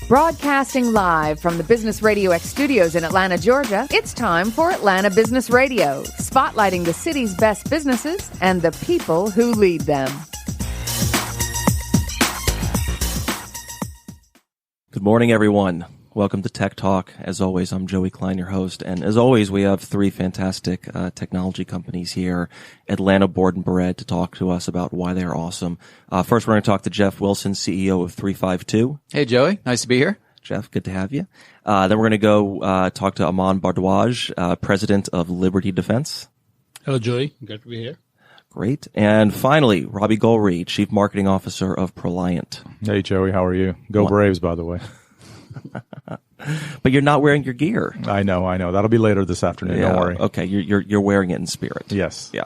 Broadcasting live from the Business Radio X studios in Atlanta, Georgia, it's time for Atlanta Business Radio, spotlighting the city's best businesses and the people who lead them. Good morning, everyone. Welcome to Tech Talk. As always, I'm Joey Klein, your host. And as always, we have three fantastic technology companies here, Atlanta, Board and Barrett, to talk to us about why they're awesome. First, we're going to talk to Geoff Wilson, CEO of 352. Hey, Joey. Nice to be here. Jeff, good to have you. Then we're going to go talk to Aman Bhardwaj, President of Liberty Defense. Hello, Joey. Good to be here. Great. And finally, Robbie Gulri, Chief Marketing Officer of Proliant. Hey, Joey. How are you? Go Braves, by the way. But you're not wearing your gear. I know. That'll be later this afternoon. Yeah, don't worry. Okay, you're wearing it in spirit. Yes. Yeah.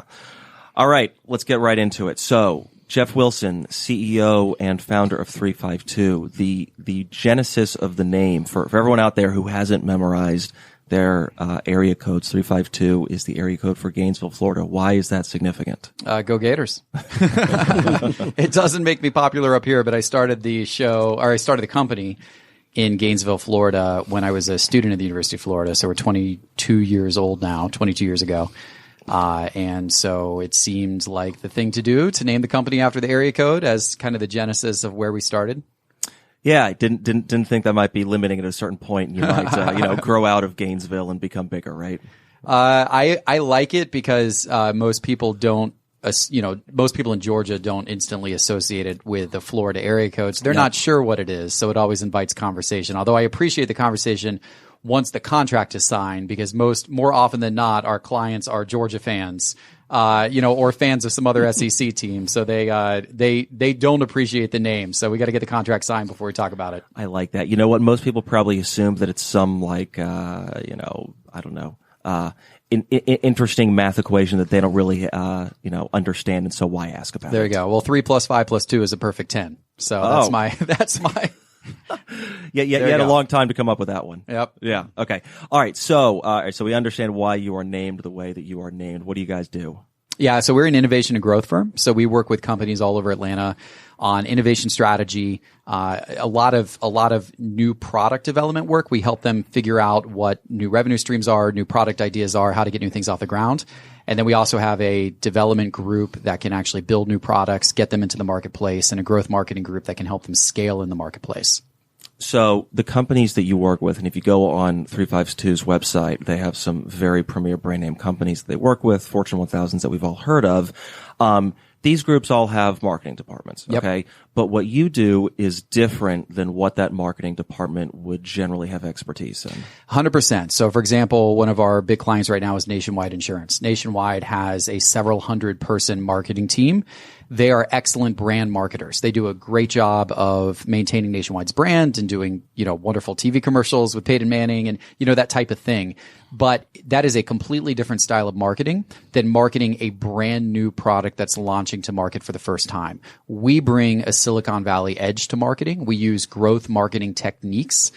All right, let's get right into it. So, Geoff Wilson, CEO and founder of 352, the genesis of the name for everyone out there who hasn't memorized their area codes. 352 is the area code for Gainesville, Florida. Why is that significant? Go Gators. It doesn't make me popular up here, but I started the company in Gainesville, Florida when I was a student at the University of Florida. So we're 22 years old now, 22 years ago. And so it seemed like the thing to do to name the company after the area code as kind of the genesis of where we started. Yeah, I didn't think that might be limiting at a certain point. And you might, grow out of Gainesville and become bigger, right? I like it because, most people in Georgia don't instantly associate it with the Florida area code. So they're not sure what it is. So it always invites conversation. Although I appreciate the conversation once the contract is signed, because more often than not, our clients are Georgia fans, or fans of some other SEC team. So they don't appreciate the name. So we got to get the contract signed before we talk about it. I like that. You know what? Most people probably assume that it's some I don't know. Interesting math equation that they don't really, understand, and so why ask about it? There you go. Well, 3 + 5 + 2 is a perfect 10. So that's my. Yeah, you had a long time to come up with that one. Yep. Yeah. Okay. All right. So we understand why you are named the way that you are named. What do you guys do? Yeah, so we're an innovation and growth firm. So we work with companies all over Atlanta on innovation strategy, a lot of new product development work. We help them figure out what new revenue streams are, new product ideas are, how to get new things off the ground. And then we also have a development group that can actually build new products, get them into the marketplace, and a growth marketing group that can help them scale in the marketplace. So the companies that you work with, and if you go on 352's website, they have some very premier brand name companies that they work with, Fortune 1000s that we've all heard of. These groups all have marketing departments, okay? Yep. But what you do is different than what that marketing department would generally have expertise in. 100%. So, for example, one of our big clients right now is Nationwide Insurance. Nationwide has a several hundred-person marketing team. They are excellent brand marketers. They do a great job of maintaining Nationwide's brand and doing, wonderful TV commercials with Peyton Manning and, that type of thing. But that is a completely different style of marketing than marketing a brand new product that's launching to market for the first time. We bring a Silicon Valley edge to marketing. We use growth marketing techniques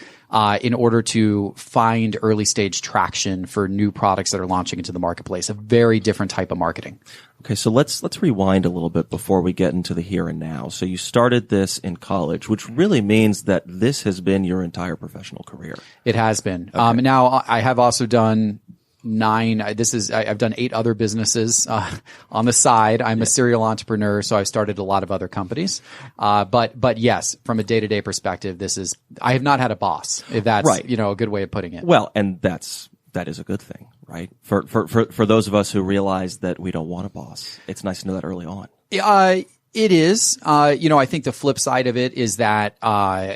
in order to find early stage traction for new products that are launching into the marketplace. A very different type of marketing. Okay, so let's rewind a little bit before we get into the here and now. So you started this in college, which really means that this has been your entire professional career. It has been. Okay. Now I have also done I've done 8 other businesses on the side. I'm a serial entrepreneur, so I've started a lot of other companies. But yes, from a day-to-day perspective, I have not had a boss, if that's right. A good way of putting it. Well, and that is a good thing, right? For those of us who realize that we don't want a boss, it's nice to know that early on. It is. I think the flip side of it is that,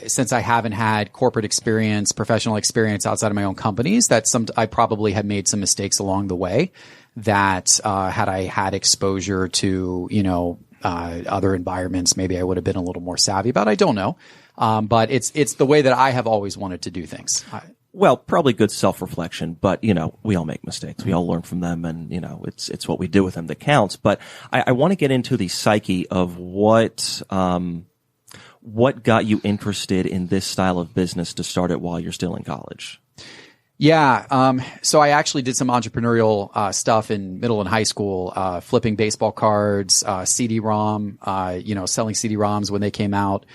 since I haven't had corporate experience, professional experience outside of my own companies, I probably have made some mistakes along the way that, had I had exposure to, other environments, maybe I would have been a little more savvy about. I don't know. But it's the way that I have always wanted to do things. Well, probably good self-reflection, but, we all make mistakes. We all learn from them, and, it's what we do with them that counts. But I want to get into the psyche of what got you interested in this style of business to start it while you're still in college. Yeah. So I actually did some entrepreneurial stuff in middle and high school, flipping baseball cards, CD-ROM, selling CD-ROMs when they came out.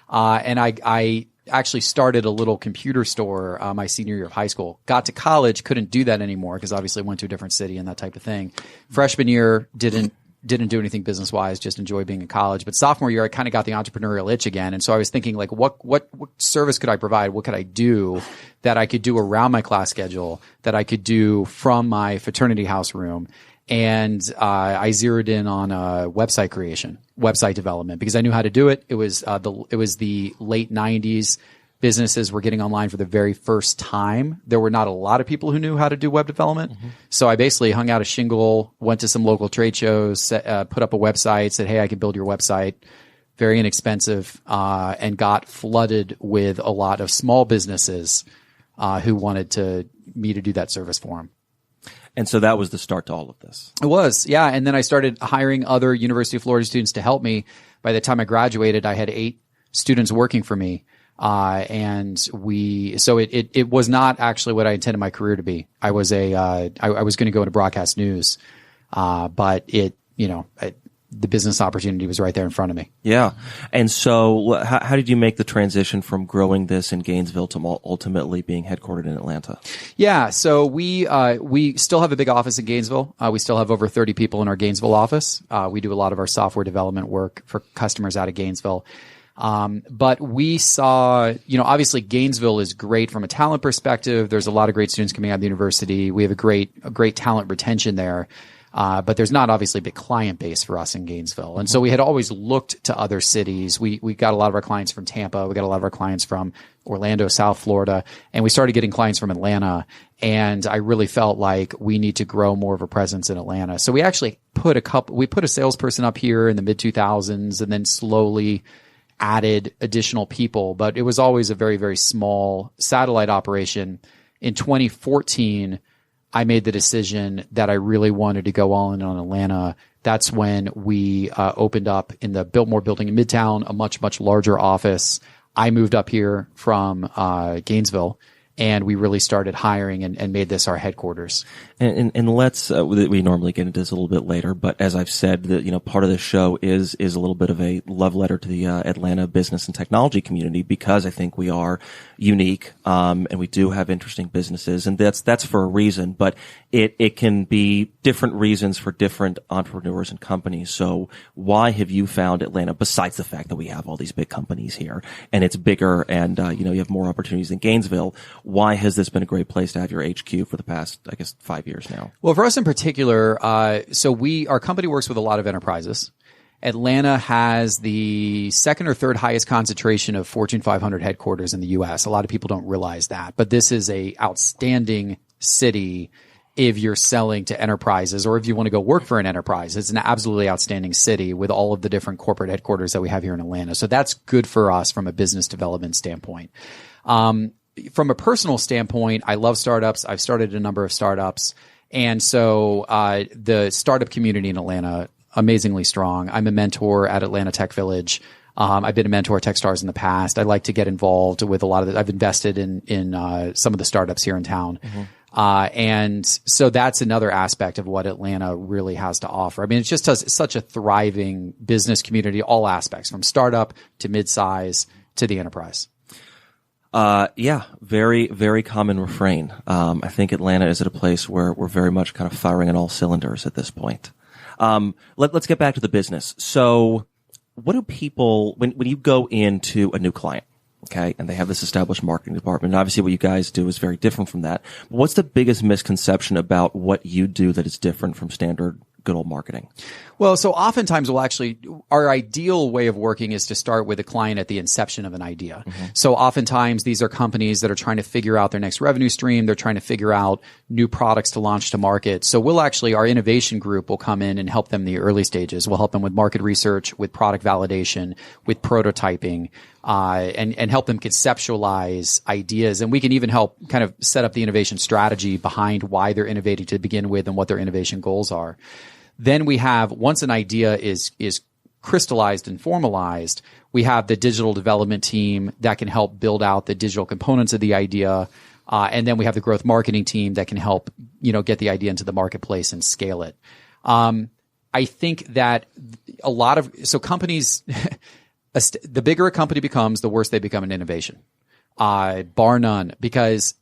And I actually started a little computer store my senior year of high school. Got to college, couldn't do that anymore because obviously went to a different city and that type of thing. Freshman year, didn't do anything business wise, just enjoyed being in college. But sophomore year, I kind of got the entrepreneurial itch again. And so I was thinking like, what service could I provide? What could I do that I could do around my class schedule, that I could do from my fraternity house room? And I zeroed in on website creation, website development, because I knew how to do it. It was the late 90s. Businesses were getting online for the very first time. There were not a lot of people who knew how to do web development. Mm-hmm. So I basically hung out a shingle, went to some local trade shows, put up a website, said, hey, I can build your website. Very inexpensive, and got flooded with a lot of small businesses who wanted me to do that service for them. And so that was the start to all of this. It was, yeah. And then I started hiring other University of Florida students to help me. By the time I graduated, I had 8 students working for me. It was not actually what I intended my career to be. I was I was going to go into broadcast news. But the business opportunity was right there in front of me. Yeah. And so how did you make the transition from growing this in Gainesville to ultimately being headquartered in Atlanta? Yeah. So we still have a big office in Gainesville. We still have over 30 people in our Gainesville office. We do a lot of our software development work for customers out of Gainesville. But we saw, obviously Gainesville is great from a talent perspective. There's a lot of great students coming out of the university. We have a great talent retention there. But there's not obviously a big client base for us in Gainesville. And so we had always looked to other cities. We got a lot of our clients from Tampa. We got a lot of our clients from Orlando, South Florida, and we started getting clients from Atlanta. And I really felt like we need to grow more of a presence in Atlanta. So we actually put a salesperson up here in the mid 2000s and then slowly added additional people, but it was always a very, very small satellite operation. In 2014, I made the decision that I really wanted to go all in on Atlanta. That's when we opened up in the Biltmore building in Midtown, a much, much larger office. I moved up here from Gainesville, and we really started hiring and made this our headquarters. And let's we normally get into this a little bit later, but as I've said, that part of this show is a little bit of a love letter to the Atlanta business and technology community, because I think we are unique, and we do have interesting businesses, and that's for a reason. But it can be different reasons for different entrepreneurs and companies. So why have you found Atlanta, besides the fact that we have all these big companies here and it's bigger and you have more opportunities than Gainesville? Why has this been a great place to have your HQ for the past, I guess, 5 years now? Well, for us in particular, our company works with a lot of enterprises. Atlanta has the second or third highest concentration of Fortune 500 headquarters in the U.S. A lot of people don't realize that, but this is a outstanding city if you're selling to enterprises or if you want to go work for an enterprise. It's an absolutely outstanding city with all of the different corporate headquarters that we have here in Atlanta. So that's good for us from a business development standpoint. From a personal standpoint, I love startups. I've started a number of startups. And so the startup community in Atlanta, amazingly strong. I'm a mentor at Atlanta Tech Village. I've been a mentor at Techstars in the past. I like to get involved with a lot of it. I've invested in some of the startups here in town. Mm-hmm. And so that's another aspect of what Atlanta really has to offer. I mean, it's just such a thriving business community, all aspects, from startup to mid-size to the enterprise. Yeah, very, very common refrain. I think Atlanta is at a place where we're very much kind of firing on all cylinders at this point. Let's get back to the business. So what do people, when you go into a new client, okay, and they have this established marketing department, and obviously what you guys do is very different from that. But what's the biggest misconception about what you do that is different from standard good old marketing? Well, so oftentimes our ideal way of working is to start with a client at the inception of an idea. Mm-hmm. So oftentimes these are companies that are trying to figure out their next revenue stream. They're trying to figure out new products to launch to market. So our innovation group will come in and help them in the early stages. We'll help them with market research, with product validation, with prototyping, and help them conceptualize ideas. And we can even help kind of set up the innovation strategy behind why they're innovating to begin with and what their innovation goals are. Then we have, once an idea is crystallized and formalized, we have the digital development team that can help build out the digital components of the idea. And then we have the growth marketing team that can help, get the idea into the marketplace and scale it. I think that companies, the bigger a company becomes, the worse they become in innovation. Bar none, because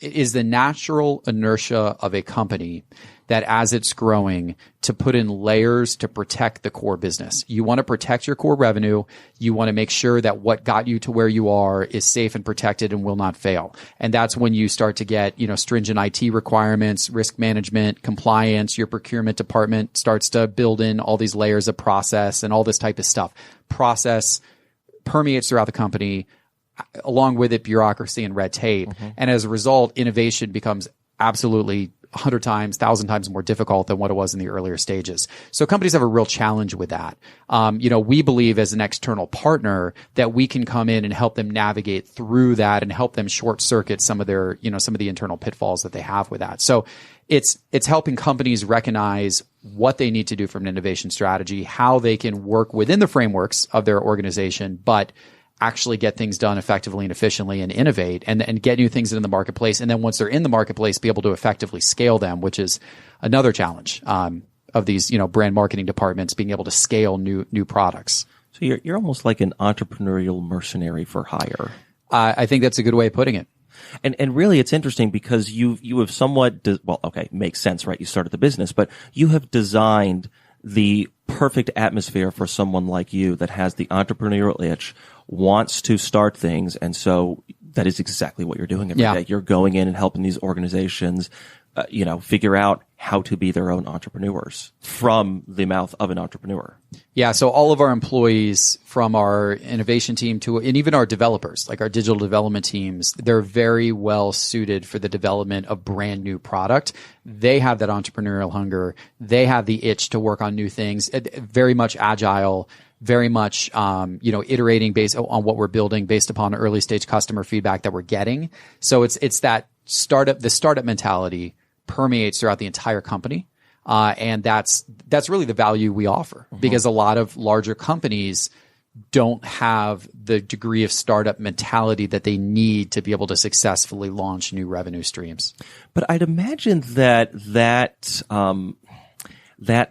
is the natural inertia of a company that as it's growing to put in layers to protect the core business. You want to protect your core revenue. You want to make sure that what got you to where you are is safe and protected and will not fail. And that's when you start to get, stringent IT requirements, risk management, compliance. Your procurement department starts to build in all these layers of process and all this type of stuff. Process permeates throughout the company, along with it, bureaucracy and red tape. Mm-hmm. And as a result, innovation becomes absolutely 100 times, 1,000 times more difficult than what it was in the earlier stages. So companies have a real challenge with that. We believe as an external partner that we can come in and help them navigate through that and help them short circuit some of their, some of the internal pitfalls that they have with that. So it's helping companies recognize what they need to do from an innovation strategy, how they can work within the frameworks of their organization, but actually get things done effectively and efficiently and innovate and get new things into the marketplace. And then once they're in the marketplace, be able to effectively scale them, which is another challenge of these, brand marketing departments being able to scale new products. So you're almost like an entrepreneurial mercenary for hire. I think that's a good way of putting it. And really it's interesting because you have somewhat, makes sense, right? You started the business, but you have designed the perfect atmosphere for someone like you that has the entrepreneurial itch, wants to start things. And so that is exactly what you're doing every day. You're going in and helping these organizations, figure out how to be their own entrepreneurs from the mouth of an entrepreneur. Yeah. So all of our employees from our innovation team and even our developers, like our digital development teams, they're very well suited for the development of brand new product. They have that entrepreneurial hunger. They have the itch to work on new things, very much agile, very much, iterating based on what we're building based upon early stage customer feedback that we're getting. So it's that the startup mentality permeates throughout the entire company. And that's really the value we offer, because a lot of larger companies don't have the degree of startup mentality that they need to be able to successfully launch new revenue streams. But I'd imagine that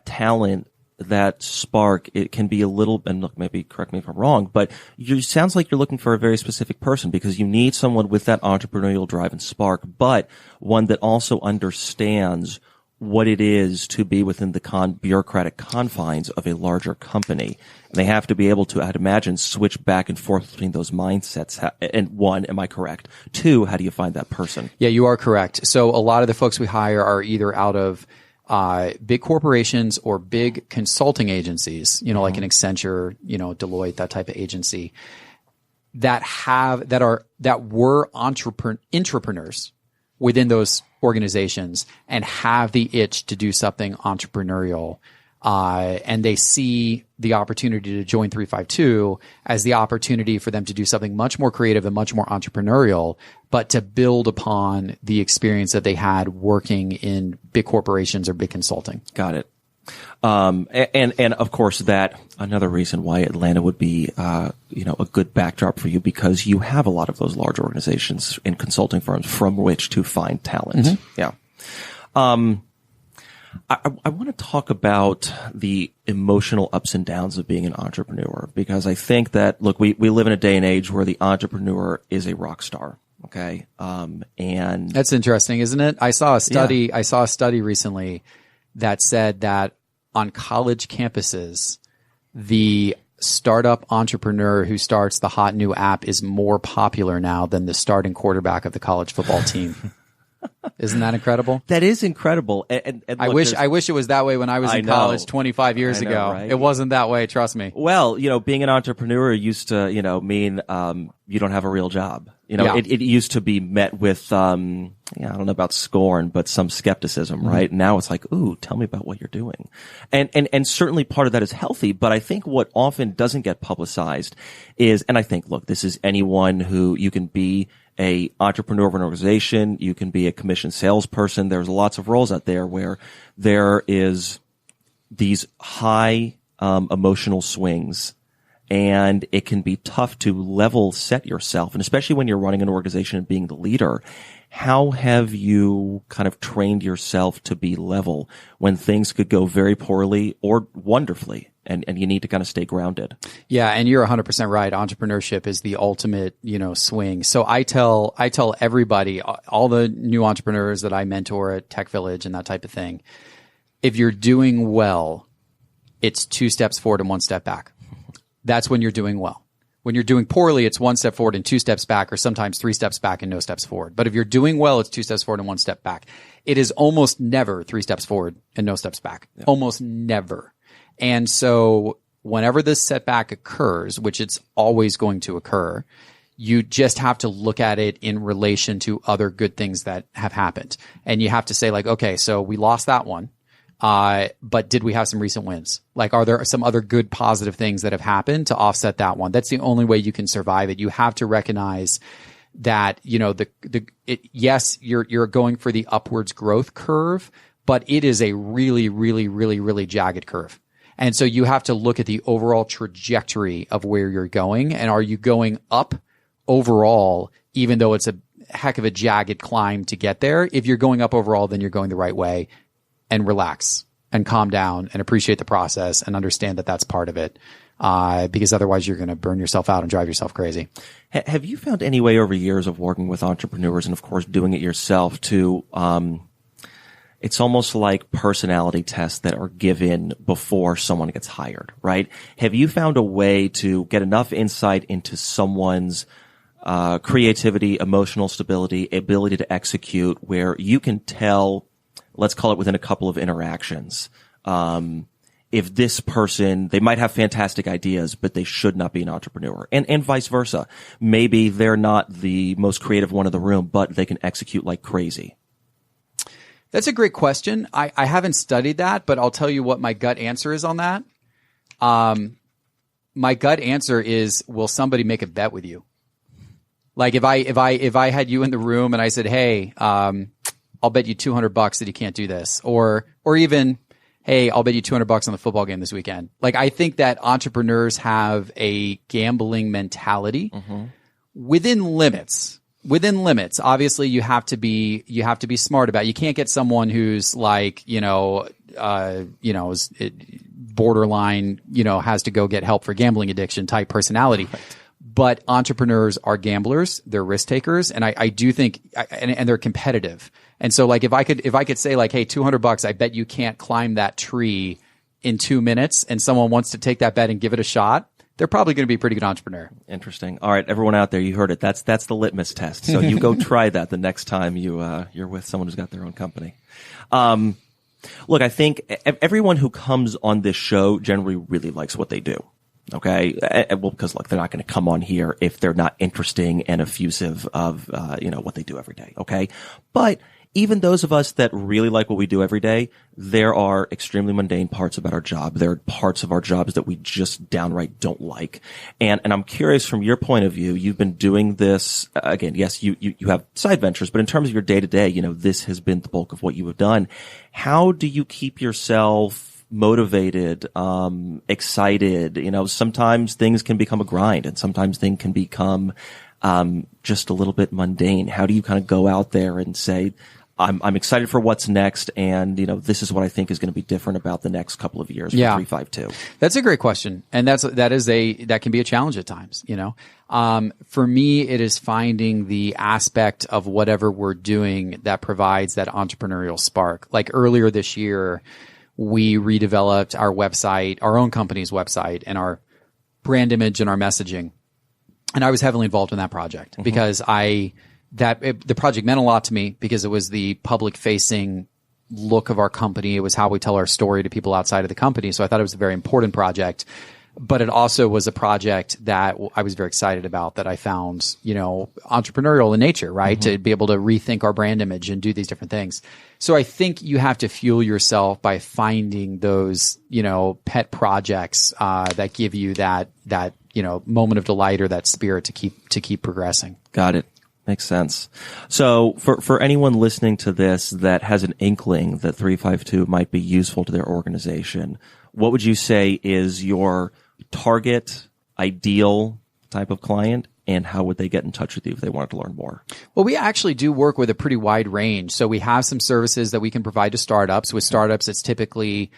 talent, that spark, it can be a little, and look, maybe correct me if I'm wrong, but it sounds like you're looking for a very specific person, because you need someone with that entrepreneurial drive and spark, but one that also understands what it is to be within the bureaucratic confines of a larger company. And they have to be able to, I'd imagine, switch back and forth between those mindsets. And one, am I correct? Two, how do you find that person? Yeah, you are correct. So a lot of the folks we hire are either out of big corporations or big consulting agencies, like an Accenture, Deloitte, that type of agency that were entrepreneurs within those organizations and have the itch to do something entrepreneurial. And they see the opportunity to join 352 as the opportunity for them to do something much more creative and much more entrepreneurial, but to build upon the experience that they had working in big corporations or big consulting. Got it. And of course that another reason why Atlanta would be, a good backdrop for you, because you have a lot of those large organizations and consulting firms from which to find talent. Mm-hmm. Yeah. I want to talk about the emotional ups and downs of being an entrepreneur, because I think that, look, we live in a day and age where the entrepreneur is a rock star. Okay. And that's interesting, isn't it? I saw a study recently that said that on college campuses, the startup entrepreneur who starts the hot new app is more popular now than the starting quarterback of the college football team. Isn't that incredible? That is incredible. And look, I wish it was that way when I was in college 25 years ago. Right? It wasn't that way, trust me. Well, being an entrepreneur used to, mean you don't have a real job. It used to be met with I don't know about scorn, but some skepticism, mm-hmm. right? Now it's like, ooh, tell me about what you're doing. And certainly part of that is healthy, but I think what often doesn't get publicized is, and I think, look, this is anyone who you can be a entrepreneur of an organization, you can be a commissioned salesperson. There's lots of roles out there where there is these high emotional swings, and it can be tough to level set yourself. And especially when you're running an organization and being the leader, how have you kind of trained yourself to be level when things could go very poorly or wonderfully? and you need to kind of stay grounded. Yeah. And you're 100% right. Entrepreneurship is the ultimate, swing. So I tell everybody, all the new entrepreneurs that I mentor at Tech Village and that type of thing, if you're doing well, it's 2 steps forward and 1 step back. That's when you're doing well. When you're doing poorly, it's 1 step forward and 2 steps back, or sometimes 3 steps back and no steps forward. But if you're doing well, it's 2 steps forward and 1 step back. It is almost never 3 steps forward and no steps back. Yeah. Almost never. And so whenever this setback occurs, which it's always going to occur, you just have to look at it in relation to other good things that have happened. And you have to say like, okay, so we lost that one. But did we have some recent wins? Like, are there some other good positive things that have happened to offset that one? That's the only way you can survive it. You have to recognize that, yes, you're going for the upwards growth curve, but it is a really, really, really, really jagged curve. And so you have to look at the overall trajectory of where you're going. And are you going up overall, even though it's a heck of a jagged climb to get there? If you're going up overall, then you're going the right way. And relax and calm down and appreciate the process and understand that that's part of it. Because otherwise you're going to burn yourself out and drive yourself crazy. Have you found any way over years of working with entrepreneurs and of course doing it yourself to, it's almost like personality tests that are given before someone gets hired, right? Have you found a way to get enough insight into someone's creativity, emotional stability, ability to execute where you can tell, let's call it within a couple of interactions, if this person, they might have fantastic ideas, but they should not be an entrepreneur, and vice versa. Maybe they're not the most creative one in the room, but they can execute like crazy. That's a great question. I haven't studied that, but I'll tell you what my gut answer is on that. My gut answer is, will somebody make a bet with you? Like if I had you in the room and I said, hey, I'll bet you $200 that you can't do this, or even, hey, I'll bet you $200 on the football game this weekend. Like, I think that entrepreneurs have a gambling mentality within limits. Within limits, obviously, you have to be smart about it. You can't get someone who's like, borderline, has to go get help for gambling addiction type personality. Right. But entrepreneurs are gamblers, they're risk takers, and I do think, and they're competitive. And so, like, if I could say, like, hey, $200, I bet you can't climb that tree in 2 minutes, and someone wants to take that bet and give it a shot, they're probably going to be a pretty good entrepreneur. Interesting. All right, everyone out there, you heard it. That's the litmus test. So you go try that the next time you're with someone who's got their own company. Look, I think everyone who comes on this show generally really likes what they do. Okay. Well, because look, they're not going to come on here if they're not interesting and effusive of, what they do every day. Okay. But even those of us that really like what we do every day, there are extremely mundane parts about our job. There are parts of our jobs that we just downright don't like. And I'm curious from your point of view, you've been doing this, again, yes, you have side ventures, but in terms of your day to day, this has been the bulk of what you have done. How do you keep yourself motivated, excited? Sometimes things can become a grind and sometimes things can become, just a little bit mundane. How do you kind of go out there and say, I'm excited for what's next, and this is what I think is going to be different about the next couple of years for 352. That's a great question, and that can be a challenge at times. For me, it is finding the aspect of whatever we're doing that provides that entrepreneurial spark. Like earlier this year, we redeveloped our website, our own company's website, and our brand image and our messaging. And I was heavily involved in that project because the project meant a lot to me because it was the public facing look of our company. It was how we tell our story to people outside of the company. So I thought it was a very important project, but it also was a project that I was very excited about, that I found, entrepreneurial in nature, right? To be able to rethink our brand image and do these different things. So I think you have to fuel yourself by finding those, pet projects, that give you that moment of delight or that spirit to keep progressing. Got it. Makes sense. So for anyone listening to this that has an inkling that 352 might be useful to their organization, what would you say is your target, ideal type of client, and how would they get in touch with you if they wanted to learn more? Well, we actually do work with a pretty wide range. So we have some services that we can provide to startups. With startups, it's typically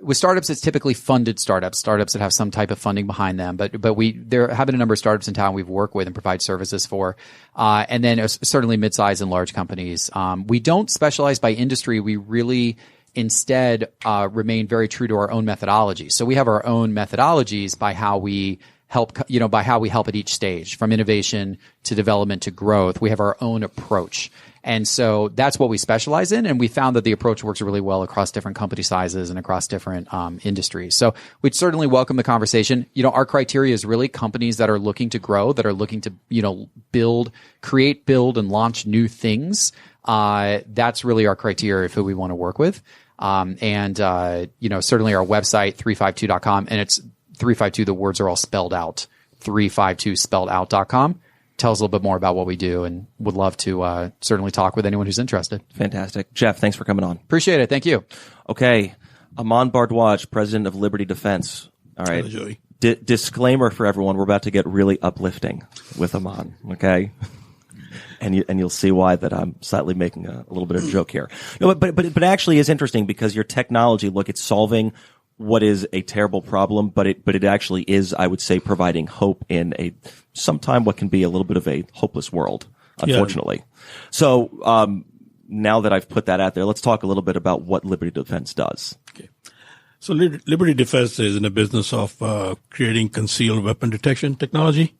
with startups, it's typically funded startups that have some type of funding behind them. But there have been a number of startups in town we've worked with and provide services for. And then certainly mid-size and large companies. We don't specialize by industry. We really instead remain very true to our own methodology. So we have our own methodologies by how we help at each stage, from innovation to development to growth. We have our own approach. And so that's what we specialize in. And we found that the approach works really well across different company sizes and across different industries. So we'd certainly welcome the conversation. Our criteria is really companies that are looking to grow, that are looking to, build and launch new things. That's really our criteria of who we want to work with. Certainly our website, 352.com, and it's 352, the words are all spelled out, 352 spelled out.com. Tells a little bit more about what we do, and would love to certainly talk with anyone who's interested. Fantastic. Geoff, thanks for coming on. Appreciate it. Thank you. Okay. Aman Bhardwaj, president of Liberty Defense. All right. Hello, Joey. Disclaimer for everyone, we're about to get really uplifting with Aman, okay? And you'll see why that I'm slightly making a little bit of a joke here. No, but actually is interesting because your technology, look, it's solving what is a terrible problem, but it actually is, I would say, providing hope in sometime what can be a little bit of a hopeless world, unfortunately. Yeah. So, now that I've put that out there, let's talk a little bit about what Liberty Defense does. Okay. So Liberty Defense is in the business of creating concealed weapon detection technology.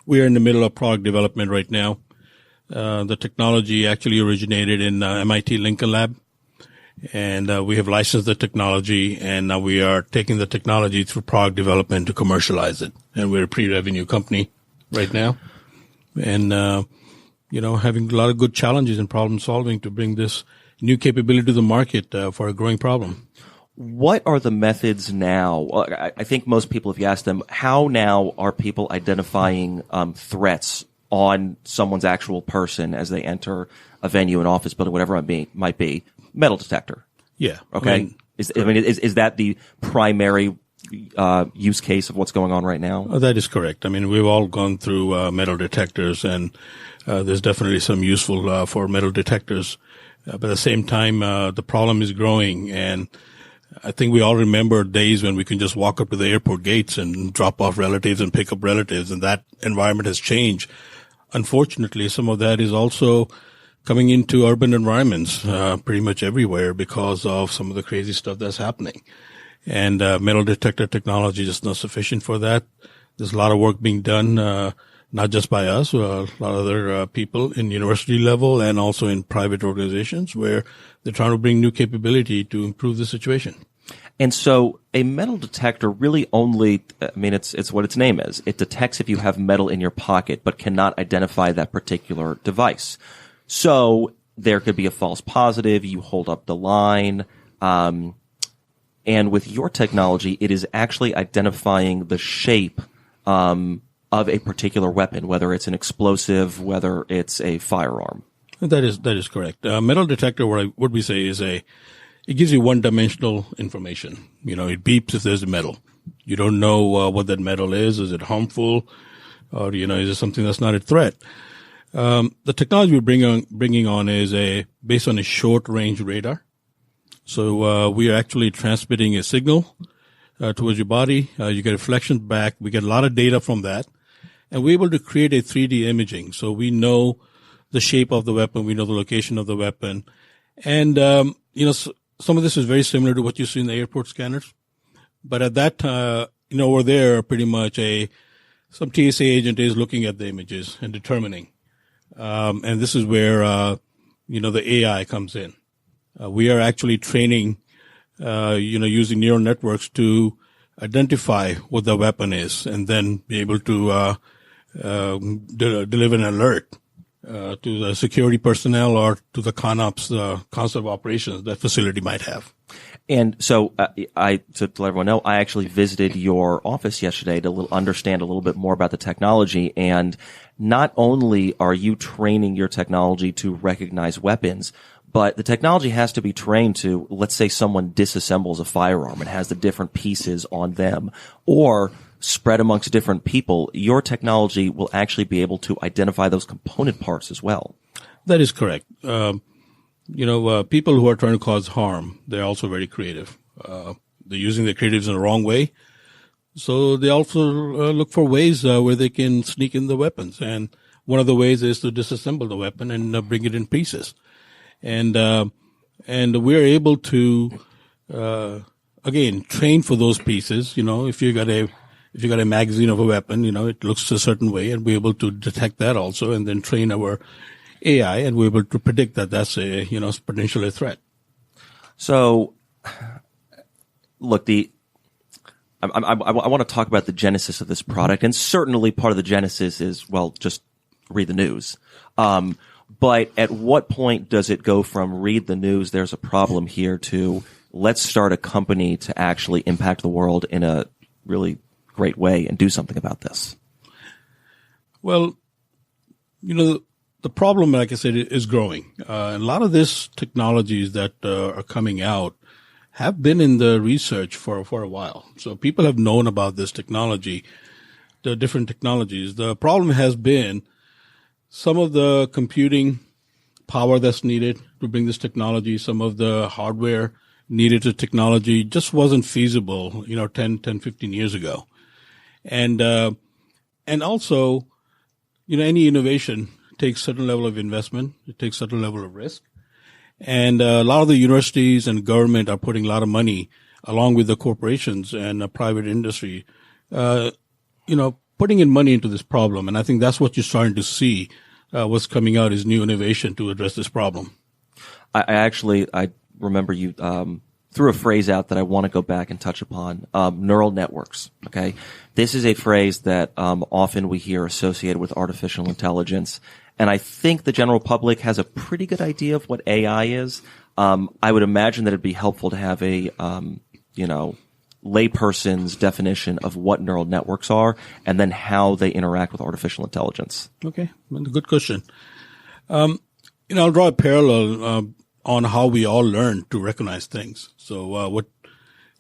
We are in the middle of product development right now. The technology actually originated in MIT Lincoln Lab. And we have licensed the technology, and now we are taking the technology through product development to commercialize it. And we're a pre-revenue company right now. And, having a lot of good challenges and problem solving to bring this new capability to the market for a growing problem. What are the methods now? I think most people, if you ask them, how now are people identifying threats on someone's actual person as they enter a venue, an office building, whatever it might be? Metal detector. Yeah. Okay. Is that the primary use case of what's going on right now? That is correct. I mean, we've all gone through metal detectors, and there's definitely some useful for metal detectors. But at the same time, the problem is growing, and I think we all remember days when we can just walk up to the airport gates and drop off relatives and pick up relatives, and that environment has changed. Unfortunately, some of that is also coming into urban environments pretty much everywhere because of some of the crazy stuff that's happening. And metal detector technology is not sufficient for that. There's a lot of work being done, not just by us, a lot of other people in university level and also in private organizations where they're trying to bring new capability to improve the situation. And so a metal detector really only, it's what its name is. It detects if you have metal in your pocket, but cannot identify that particular device. So there could be a false positive. You hold up the line. And with your technology, it is actually identifying the shape of a particular weapon, whether it's an explosive, whether it's a firearm. That is correct. Metal detector, what we say is it gives you one-dimensional information. It beeps if there's a metal. You don't know what that metal is. Is it harmful? Or, is it something that's not a threat? The technology we're bringing on is based on a short-range radar. So we are actually transmitting a signal towards your body. You get reflection back. We get a lot of data from that. And we're able to create a 3D imaging. So we know the shape of the weapon. We know the location of the weapon. And, some of this is very similar to what you see in the airport scanners. But at that time, over there, pretty much some TSA agent is looking at the images and determining. And this is where, the AI comes in. We are actually training, using neural networks to identify what the weapon is and then be able to, deliver an alert, to the security personnel or to the ConOps, the concept of operations that facility might have. And so, to let everyone know, I actually visited your office yesterday to understand a little bit more about the technology. And not only are you training your technology to recognize weapons, but the technology has to be trained to, let's say someone disassembles a firearm and has the different pieces on them or spread amongst different people. Your technology will actually be able to identify those component parts as well. That is correct. People who are trying to cause harm, they're also very creative. they're using their creatives in the wrong way. So they also look for ways where they can sneak in the weapons. And one of the ways is to disassemble the weapon and bring it in pieces. And we're able to, again, train for those pieces. If you got a magazine of a weapon, it looks a certain way, and we're able to detect that also, and then train our AI, and we're able to predict that that's potentially a threat. So, look, I want to talk about the genesis of this product, and certainly part of the genesis is, well, just read the news. But at what point does it go from read the news, there's a problem here, to let's start a company to actually impact the world in a really great way and do something about this? Well, the problem, like I said, is growing. A lot of these technologies that are coming out have been in the research for a while. So people have known about this technology, the different technologies. The problem has been some of the computing power that's needed to bring this technology, some of the hardware needed to technology just wasn't feasible, 10, 15 years ago. And also, any innovation takes certain level of investment. It takes certain level of risk. And a lot of the universities and government are putting a lot of money, along with the corporations and the private industry, putting in money into this problem. And I think that's what you're starting to see. What's coming out is new innovation to address this problem. I remember you threw a phrase out that I want to go back and touch upon, neural networks. Okay. This is a phrase that often we hear associated with artificial intelligence. And I think the general public has a pretty good idea of what AI is. I would imagine that it'd be helpful to have a, layperson's definition of what neural networks are and then how they interact with artificial intelligence. Okay. Good question. I'll draw a parallel, on how we all learn to recognize things. So,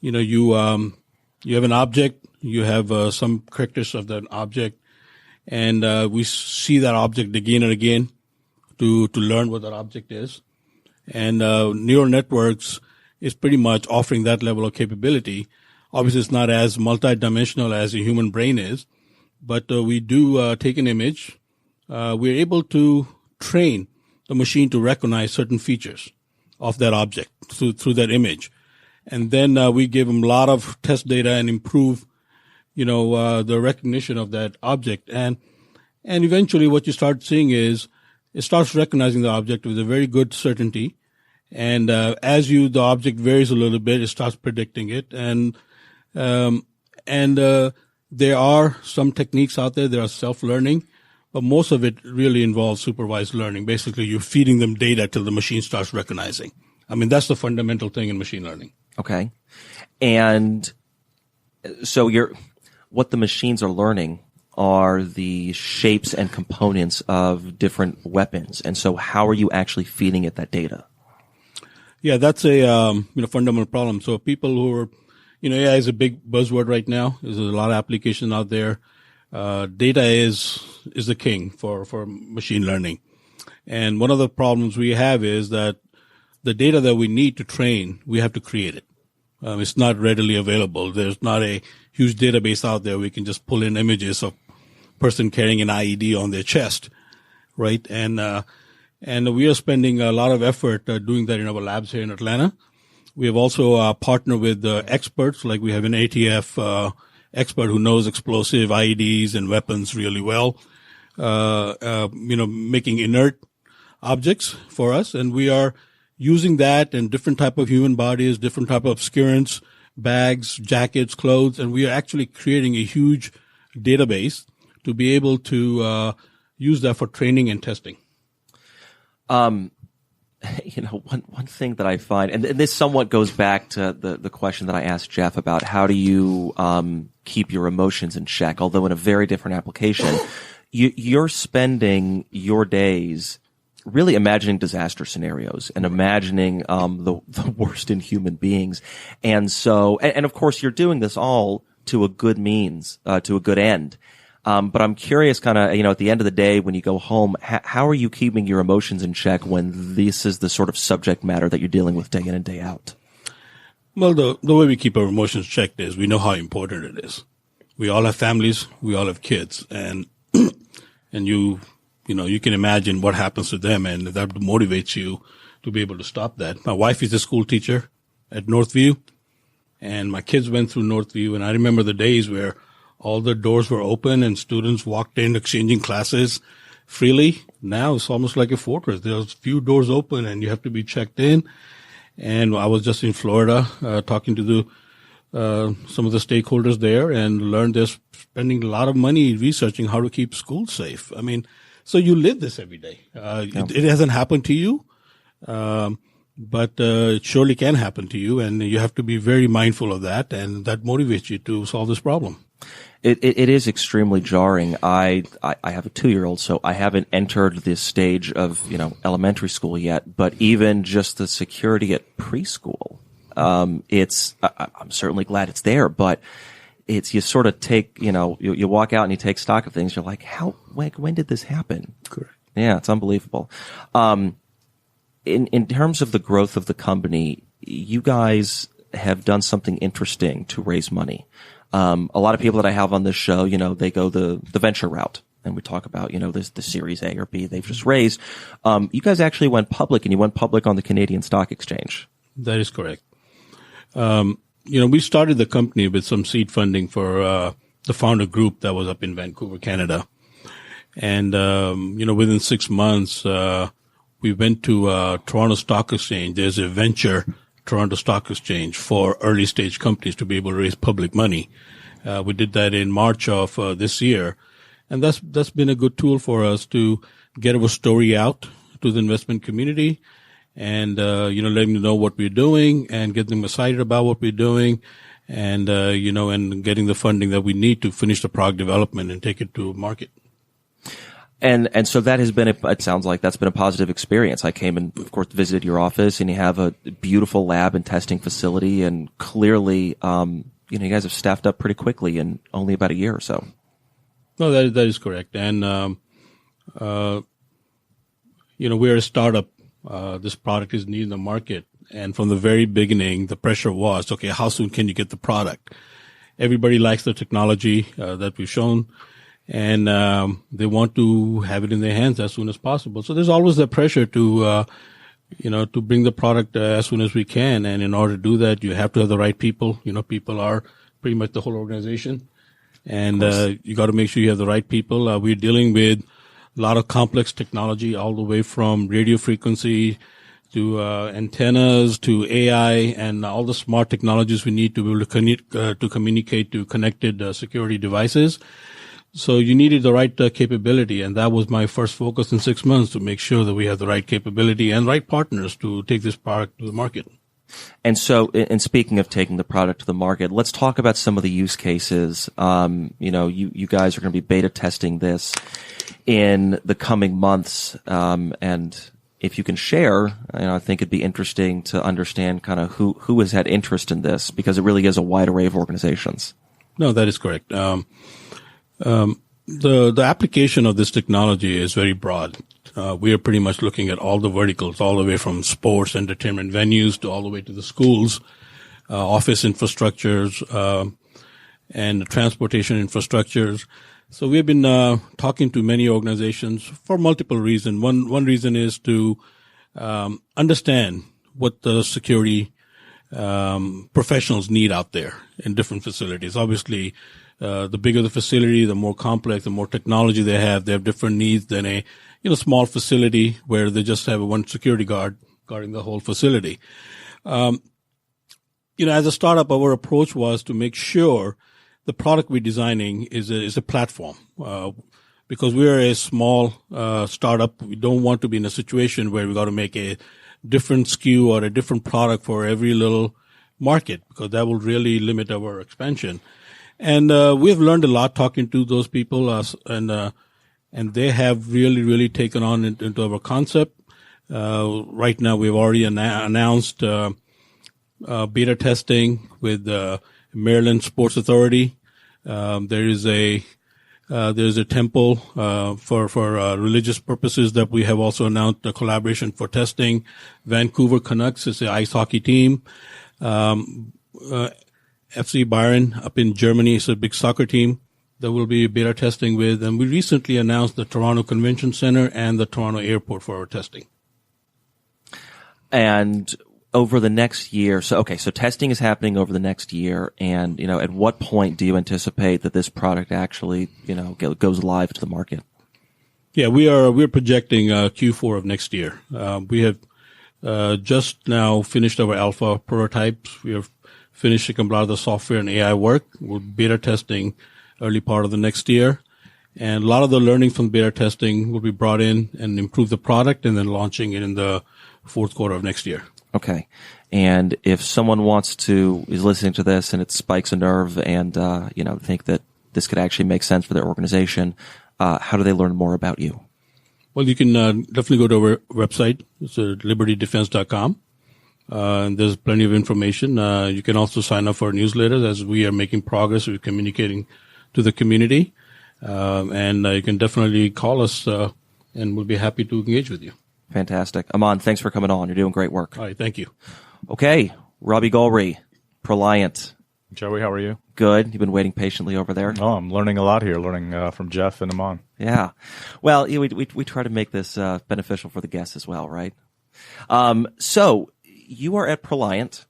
you have an object, you have, some characters of that object, and we see that object again and again to learn what that object is. And neural networks is pretty much offering that level of capability. Obviously, it's not as multidimensional as a human brain is, but we do take an image. We're able to train the machine to recognize certain features of that object through that image. And then we give them a lot of test data and improve the recognition of that object. And eventually what you start seeing is it starts recognizing the object with a very good certainty. And as the object varies a little bit, it starts predicting it. And there are some techniques out there that are self-learning, but most of it really involves supervised learning. Basically, you're feeding them data till the machine starts recognizing. I mean, that's the fundamental thing in machine learning. Okay. And so what the machines are learning are the shapes and components of different weapons. And so how are you actually feeding it that data? Yeah, that's a, fundamental problem. So people who are, AI is a big buzzword right now. There's a lot of applications out there. Data is the king for machine learning. And one of the problems we have is that the data that we need to train, we have to create it. It's not readily available. There's not a huge database out there. We can just pull in images of person carrying an IED on their chest, right? And we are spending a lot of effort doing that in our labs here in Atlanta. We have also partnered with experts, like we have an ATF expert who knows explosive IEDs and weapons really well, making inert objects for us. And we are using that in different type of human bodies, different type of obscurants, bags, jackets, clothes, and we are actually creating a huge database to be able to use that for training and testing. One thing that I find, and this somewhat goes back to the question that I asked Geoff about how do you keep your emotions in check, although in a very different application. You're spending your days really imagining disaster scenarios and imagining the worst in human beings. And so, and of course you're doing this all to a good means, to a good end. But I'm curious kind of, at the end of the day when you go home, how are you keeping your emotions in check when this is the sort of subject matter that you're dealing with day in and day out? Well, the way we keep our emotions checked is we know how important it is. We all have families. We all have kids. And you can imagine what happens to them, and that motivates you to be able to stop that. My wife is a school teacher at Northview, and my kids went through Northview, and I remember the days where all the doors were open and students walked in exchanging classes freely. Now it's almost like a fortress. There's few doors open and you have to be checked in. And I was just in Florida, talking to some of the stakeholders there, and learned they're spending a lot of money researching how to keep schools safe. I mean, so you live this every day. It hasn't happened to you. But it surely can happen to you, and you have to be very mindful of that, and that motivates you to solve this problem. It is extremely jarring. I have a 2-year-old, so I haven't entered this stage of, elementary school yet, but even just the security at preschool, I'm certainly glad it's there, but you sort of take, you walk out and you take stock of things. You're like, when did this happen? Correct. Yeah, it's unbelievable. In terms of the growth of the company, you guys have done something interesting to raise money. A lot of people that I have on this show, they go the venture route, and we talk about, the Series A or B they've just raised. You guys actually went public, and you went public on the Canadian Stock Exchange. That is correct. We started the company with some seed funding for the founder group that was up in Vancouver, Canada. And, within 6 months, we went to Toronto Stock Exchange. There's a venture Toronto Stock Exchange for early stage companies to be able to raise public money. We did that in March of this year, and that's been a good tool for us to get our story out to the investment community, and letting them know what we're doing and get them excited about what we're doing, and and getting the funding that we need to finish the product development and take it to market. And so that has been, it sounds like that's been a positive experience. I came and, of course, visited your office, and you have a beautiful lab and testing facility, and clearly, you guys have staffed up pretty quickly in only about a year or so. No, that is correct. And, we're a startup. This product is needed in the market. And from the very beginning, the pressure was, okay, how soon can you get the product? Everybody likes the technology, that we've shown. And they want to have it in their hands as soon as possible. So there's always that pressure to, to bring the product as soon as we can. And in order to do that, you have to have the right people. People are pretty much the whole organization. And you got to make sure you have the right people. We're dealing with a lot of complex technology, all the way from radio frequency to antennas to AI and all the smart technologies we need to be able to communicate to connected security devices. So you needed the right capability, and that was my first focus in 6 months, to make sure that we have the right capability and right partners to take this product to the market. And so, in speaking of taking the product to the market, let's talk about some of the use cases. You guys are going to be beta testing this in the coming months, and if you can share, I think it'd be interesting to understand kind of who has had interest in this, because it really is a wide array of organizations. No, that is correct. The application of this technology is very broad. We are pretty much looking at all the verticals, all the way from sports, entertainment venues, to all the way to the schools, office infrastructures, and transportation infrastructures. So we've been talking to many organizations for multiple reasons. One reason is to understand what the security professionals need out there in different facilities. Obviously, the bigger the facility, the more complex, the more technology they have different needs than a, small facility where they just have one security guard guarding the whole facility. As a startup, our approach was to make sure the product we're designing is a platform. Because we are a small, startup, we don't want to be in a situation where we got to make a different SKU or a different product for every little market, because that will really limit our expansion. And we've learned a lot talking to those people, and they have really, really taken on into our concept. Right now, we've already announced beta testing with Maryland Sports Authority. There's a temple for religious purposes that we have also announced a collaboration for testing. Vancouver Canucks is the ice hockey team. FC Bayern up in Germany is a big soccer team that we'll be beta testing with. And we recently announced the Toronto Convention Center and the Toronto Airport for our testing. And over the next year, so testing is happening over the next year. And, at what point do you anticipate that this product actually, goes live to the market? Yeah, we're projecting Q4 of next year. We have just now finished our alpha prototypes. We have finished a lot of the software and AI work. We're beta testing early part of the next year. And a lot of the learning from beta testing will be brought in and improve the product and then launching it in the fourth quarter of next year. Okay. And if someone is listening to this and it spikes a nerve and, think that this could actually make sense for their organization, how do they learn more about you? Well, you can definitely go to our website. It's libertydefense.com. And there's plenty of information. You can also sign up for our newsletters as we are making progress with communicating to the community. And you can definitely call us, and we'll be happy to engage with you. Fantastic. Aman, thanks for coming on. You're doing great work. All right. Thank you. Okay. Robbie Gulri, Proliant. Joey, how are you? Good. You've been waiting patiently over there. Oh, I'm learning a lot here, from Geoff and Aman. Yeah. Well, we try to make this beneficial for the guests as well, right? So you are at Proliant,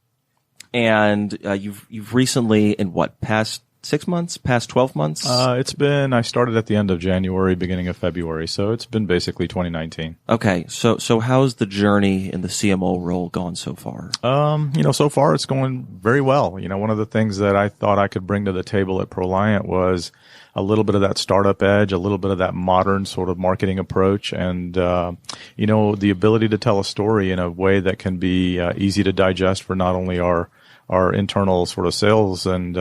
and you've recently, in past 6 months, past 12 months? I started at the end of January, beginning of February, so it's been basically 2019. Okay, so how's the journey in the CMO role gone so far? So far it's going very well. One of the things that I thought I could bring to the table at Proliant was a little bit of that startup edge, a little bit of that modern sort of marketing approach, and the ability to tell a story in a way that can be easy to digest for not only our internal sort of sales and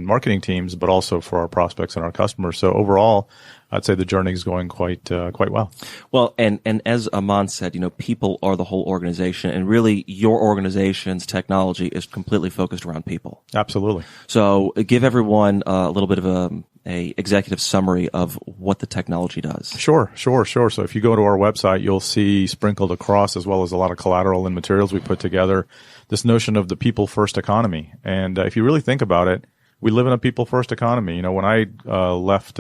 marketing teams, but also for our prospects and our customers. So overall, I'd say the journey is going quite well. Well, and as Aman said, people are the whole organization, and really your organization's technology is completely focused around people. Absolutely. So give everyone a little bit of a executive summary of what the technology does. Sure. So if you go to our website, you'll see sprinkled across, as well as a lot of collateral and materials we put together, this notion of the people first economy. And if you really think about it, we live in a people first economy. When I left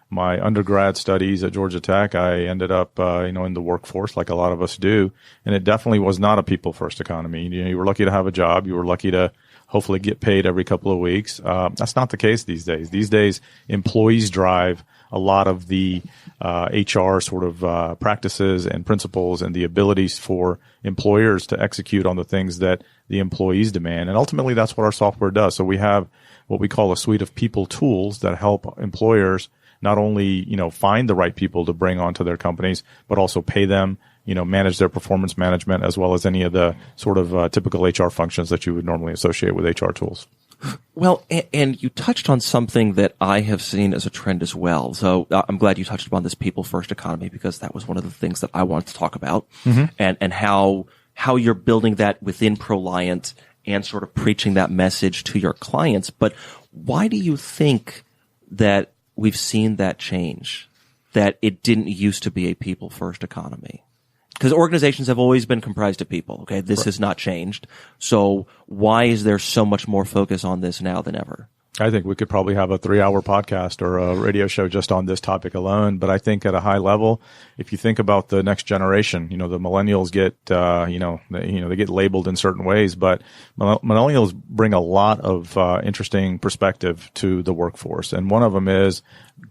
my undergrad studies at Georgia Tech, I ended up in the workforce like a lot of us do, and it definitely was not a people first economy. You were lucky to have a job, you were lucky to hopefully get paid every couple of weeks. That's not the case these days. These days, employees drive a lot of the HR sort of practices and principles and the abilities for employers to execute on the things that the employees demand. And ultimately, that's what our software does. So we have what we call a suite of people tools that help employers not only, find the right people to bring onto their companies, but also pay them, manage their performance management, as well as any of the sort of typical HR functions that you would normally associate with HR tools. Well, and you touched on something that I have seen as a trend as well. So I'm glad you touched upon this people first economy, because that was one of the things that I wanted to talk about, and how you're building that within Proliant and sort of preaching that message to your clients. But why do you think that we've seen that change, that it didn't used to be a people first economy? Because organizations have always been comprised of people. Okay. This has not changed. So why is there so much more focus on this now than ever? I think we could probably have a 3-hour podcast or a radio show just on this topic alone. But I think at a high level, if you think about the next generation, the millennials get, they get labeled in certain ways, but millennials bring a lot of interesting perspective to the workforce. And one of them is,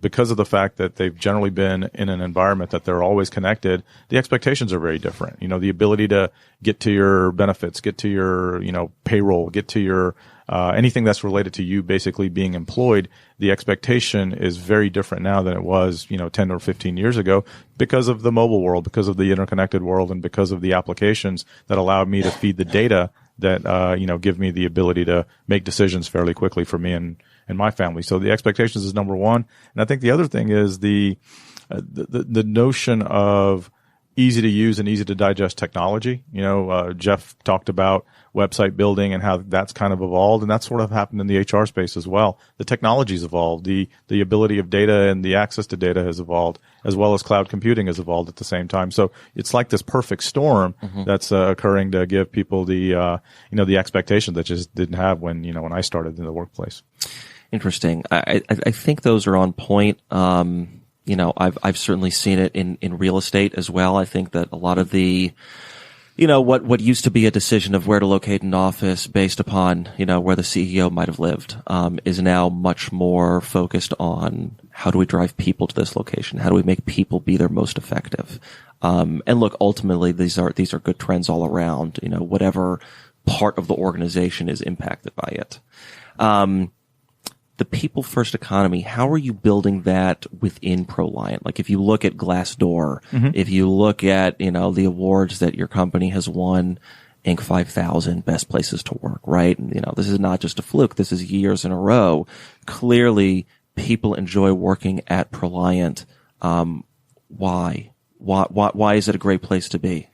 because of the fact that they've generally been in an environment that they're always connected, the expectations are very different. The ability to get to your benefits, get to your, payroll, get to your anything that's related to you basically being employed, the expectation is very different now than it was, 10 or 15 years ago, because of the mobile world, because of the interconnected world, and because of the applications that allow me to feed the data that, give me the ability to make decisions fairly quickly for me and my family. So the expectations is number one. And I think the other thing is the notion of easy to use and easy to digest technology. Geoff talked about website building and how that's kind of evolved, and that's sort of happened in the HR space as well. The technology's evolved. The ability of data and the access to data has evolved, as well as cloud computing has evolved at the same time. So it's like this perfect storm that's occurring to give people the expectation that just didn't have when I started in the workplace. Interesting. I think those are on point. I've certainly seen it in real estate as well. I think that a lot of the, what used to be a decision of where to locate an office based upon, where the CEO might have lived, is now much more focused on how do we drive people to this location? How do we make people be their most effective? And look, ultimately, these are good trends all around, whatever part of the organization is impacted by it. The people first economy, how are you building that within ProLiant? Like if you look at Glassdoor, if you look at, the awards that your company has won, Inc. 5000 best places to work, right? And, this is not just a fluke. This is years in a row. Clearly people enjoy working at ProLiant. Why is it a great place to be?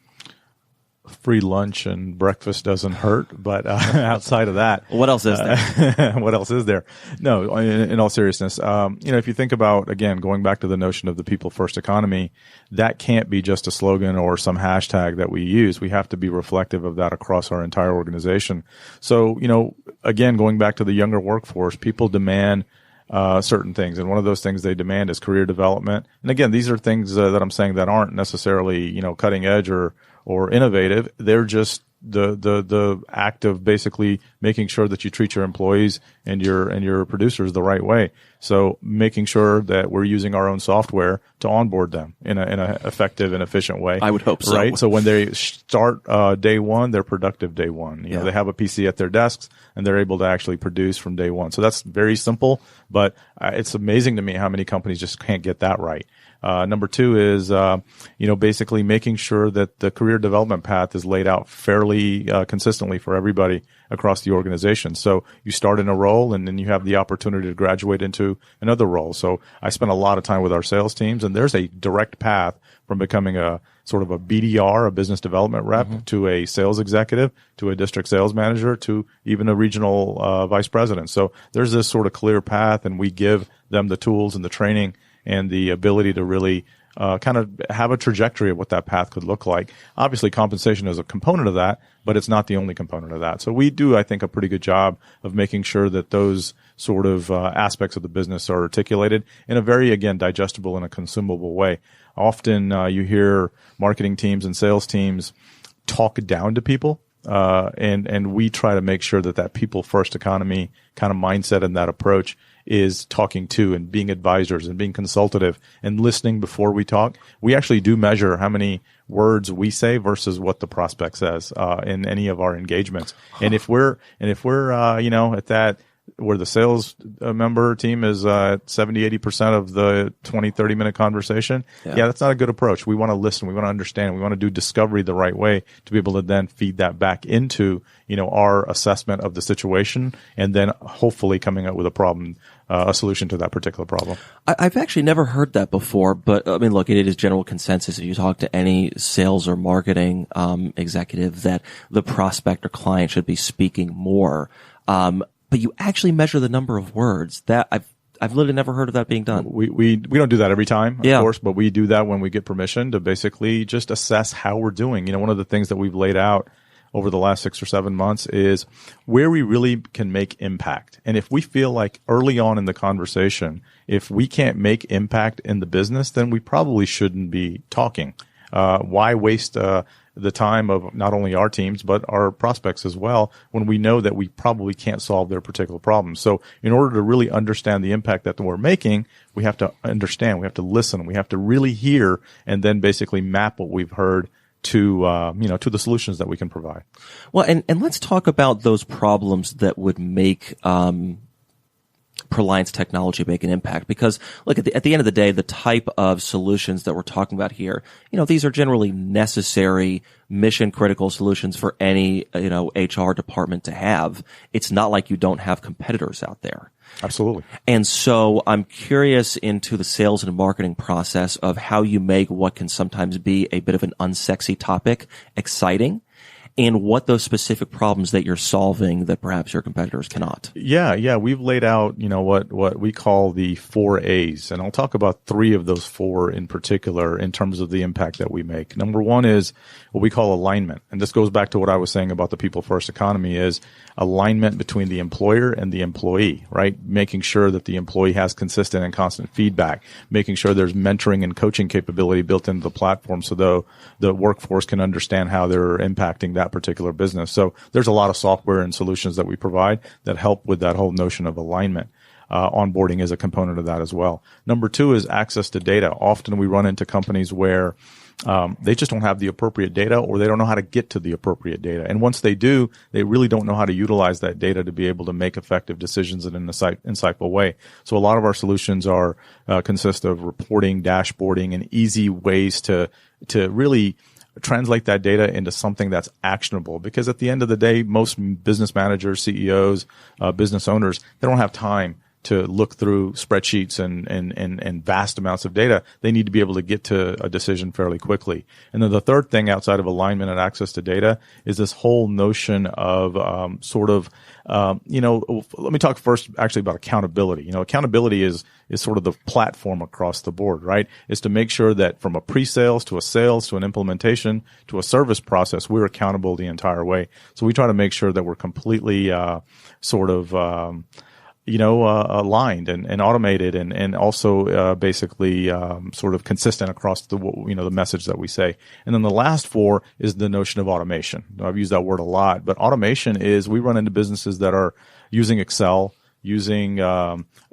Free lunch and breakfast doesn't hurt, but outside of that, what else is there? What else is there? No, in all seriousness, if you think about, again, going back to the notion of the people first economy, that can't be just a slogan or some hashtag that we use. We have to be reflective of that across our entire organization. So, again, going back to the younger workforce, people demand certain things. And one of those things they demand is career development. And again, these are things that I'm saying that aren't necessarily, cutting edge or innovative. They're just the act of basically making sure that you treat your employees and your producers the right way. So making sure that we're using our own software to onboard them in a effective and efficient way. I would hope so. Right? So when they start day one, they're productive day one. They have a PC at their desks and they're able to actually produce from day one. So that's very simple, but it's amazing to me how many companies just can't get that right. Number two is, basically making sure that the career development path is laid out fairly consistently for everybody across the organization. So you start in a role and then you have the opportunity to graduate into another role. So I spent a lot of time with our sales teams, and there's a direct path from becoming a sort of a BDR, a business development rep, to a sales executive, to a district sales manager, to even a regional vice president. So there's this sort of clear path, and we give them the tools and the training and the ability to really kind of have a trajectory of what that path could look like. Obviously, compensation is a component of that, but it's not the only component of that. So we do, I think, a pretty good job of making sure that those sort of aspects of the business are articulated in a very, again, digestible and a consumable way. Often you hear marketing teams and sales teams talk down to people. And we try to make sure that people first economy kind of mindset and that approach is talking to and being advisors and being consultative and listening before we talk. We actually do measure how many words we say versus what the prospect says, in any of our engagements. And if we're, at that, where the sales member team is 70-80% of the 20-30 minute conversation, that's not a good approach. We want to listen, we want to understand, we want to do discovery the right way to be able to then feed that back into our assessment of the situation, and then hopefully coming up with a solution to that particular problem. I've actually never heard that before, but I mean, look, it is general consensus if you talk to any sales or marketing executive that the prospect or client should be speaking more. But you actually measure the number of words. That I've literally never heard of that being done. We don't do that every time, of course, but we do that when we get permission to basically just assess how we're doing. One of the things that we've laid out over the last 6 or 7 months is where we really can make impact. And if we feel like early on in the conversation, if we can't make impact in the business, then we probably shouldn't be talking. Why waste the time of not only our teams, but our prospects as well, when we know that we probably can't solve their particular problem. So in order to really understand the impact that we're making, we have to understand, we have to listen, we have to really hear, and then basically map what we've heard to the solutions that we can provide. Well, and let's talk about those problems that would make, Proliance technology make an impact? Because look, at the end of the day, the type of solutions that we're talking about here, these are generally necessary, mission critical solutions for any, HR department to have. It's not like you don't have competitors out there. Absolutely. And so I'm curious into the sales and marketing process of how you make what can sometimes be a bit of an unsexy topic exciting, and what those specific problems that you're solving that perhaps your competitors cannot. Yeah. We've laid out, what we call the 4 A's. And I'll talk about 3 of those 4 in particular in terms of the impact that we make. Number 1 is what we call alignment. And this goes back to what I was saying about the people first economy, is alignment between the employer and the employee, right? Making sure that the employee has consistent and constant feedback, making sure there's mentoring and coaching capability built into the platform so the workforce can understand how they're impacting that particular business. So there's a lot of software and solutions that we provide that help with that whole notion of alignment. Onboarding is a component of that as well. Number 2 is access to data. Often we run into companies where they just don't have the appropriate data, or they don't know how to get to the appropriate data. And once they do, they really don't know how to utilize that data to be able to make effective decisions in an insightful way. So a lot of our solutions consist of reporting, dashboarding, and easy ways to really translate that data into something that's actionable. Because at the end of the day, most business managers, CEOs, business owners, they don't have time to look through spreadsheets and vast amounts of data. They need to be able to get to a decision fairly quickly. And then the third thing outside of alignment and access to data is this whole notion of let me talk first actually about accountability. Accountability is sort of the platform across the board, right? Is to make sure that from a pre-sales to a sales to an implementation to a service process, we're accountable the entire way. So we try to make sure that we're completely aligned and automated and also basically sort of consistent across the message that we say. And then the last 4 is the notion of automation. I've used that word a lot, but automation is, we run into businesses that are using Excel, using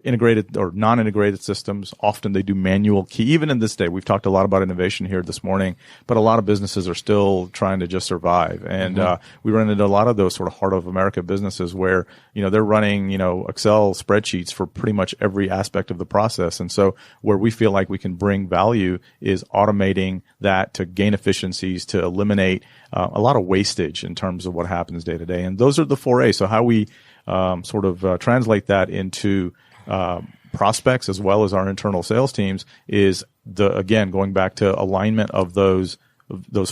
integrated or non-integrated systems. Often they do manual key. Even in this day, we've talked a lot about innovation here this morning, but a lot of businesses are still trying to just survive. And we run into a lot of those sort of heart of America businesses where, they're running, Excel spreadsheets for pretty much every aspect of the process. And so where we feel like we can bring value is automating that to gain efficiencies, to eliminate a lot of wastage in terms of what happens day to day. And those are the 4 A's. So how we translate that into prospects as well as our internal sales teams is going back to alignment of those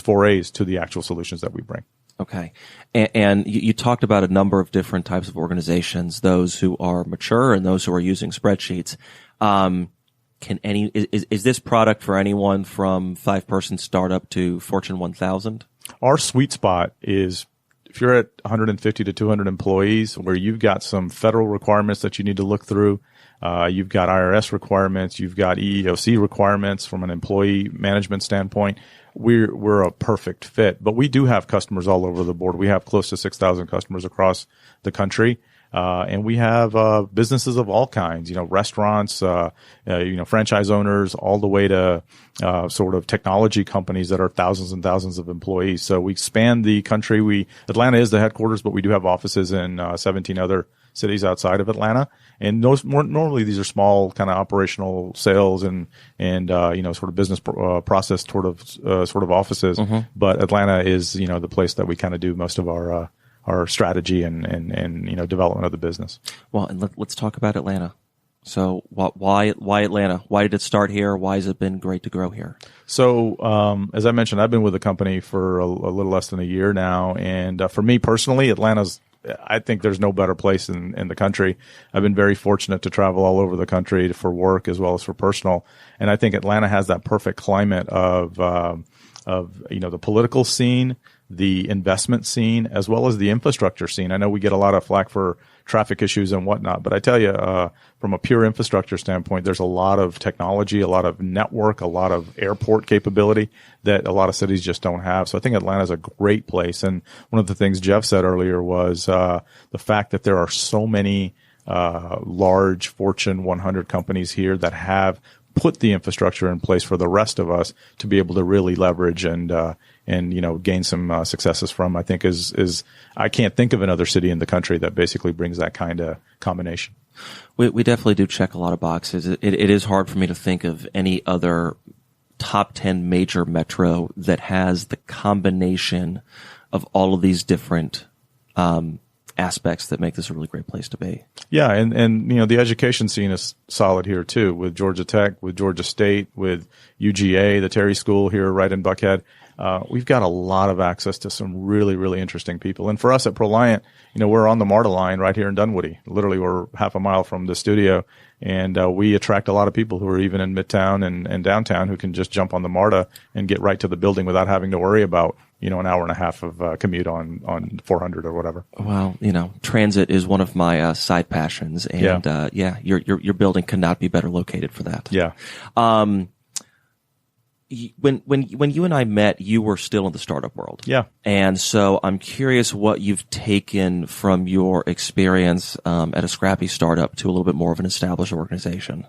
4 A's to the actual solutions that we bring. Okay. And you talked about a number of different types of organizations, those who are mature and those who are using spreadsheets. Is this product for anyone from 5-person startup to Fortune 1000? Our sweet spot is if you're at 150 to 200 employees, where you've got some federal requirements that you need to look through, you've got IRS requirements, you've got EEOC requirements from an employee management standpoint, we're a perfect fit. But we do have customers all over the board. We have close to 6,000 customers across the country. And we have businesses of all kinds, restaurants, franchise owners, all the way to sort of technology companies that are thousands and thousands of employees. So we span the country. Atlanta is the headquarters, but we do have offices in 17 other cities outside of Atlanta. And normally these are small kind of operational sales and sort of business process sort of offices. Mm-hmm. But Atlanta is the place that we kind of do most of our strategy and development of the business. Well, and let's talk about Atlanta. So why Atlanta? Why did it start here? Why has it been great to grow here? So as I mentioned, I've been with the company for a little less than a year now, and for me personally, I think there's no better place in the country. I've been very fortunate to travel all over the country for work as well as for personal, and I think Atlanta has that perfect climate of the political scene, the investment scene, as well as the infrastructure scene. I know we get a lot of flack for traffic issues and whatnot, but I tell you, from a pure infrastructure standpoint, there's a lot of technology, a lot of network, a lot of airport capability that a lot of cities just don't have. So I think Atlanta's a great place. And one of the things Geoff said earlier was the fact that there are so many large Fortune 100 companies here that have put the infrastructure in place for the rest of us to be able to really leverage and gain some successes from. I think is I can't think of another city in the country that basically brings that kind of combination. We definitely do check a lot of boxes. It is hard for me to think of any other top 10 major metro that has the combination of all of these different aspects that make this a really great place to be. Yeah, and the education scene is solid here too, with Georgia Tech, with Georgia State, with UGA, the Terry School here right in Buckhead. We've got a lot of access to some really, really interesting people. And for us at ProLiant, we're on the MARTA line right here in Dunwoody. Literally, we're half a mile from the studio. And we attract a lot of people who are even in Midtown and downtown who can just jump on the MARTA and get right to the building without having to worry about, an hour and a half of commute on 400 or whatever. Well, transit is one of my side passions. And your building could not be better located for that. Yeah. When you and I met, you were still in the startup world. Yeah. And so I'm curious what you've taken from your experience at a scrappy startup to a little bit more of an established organization.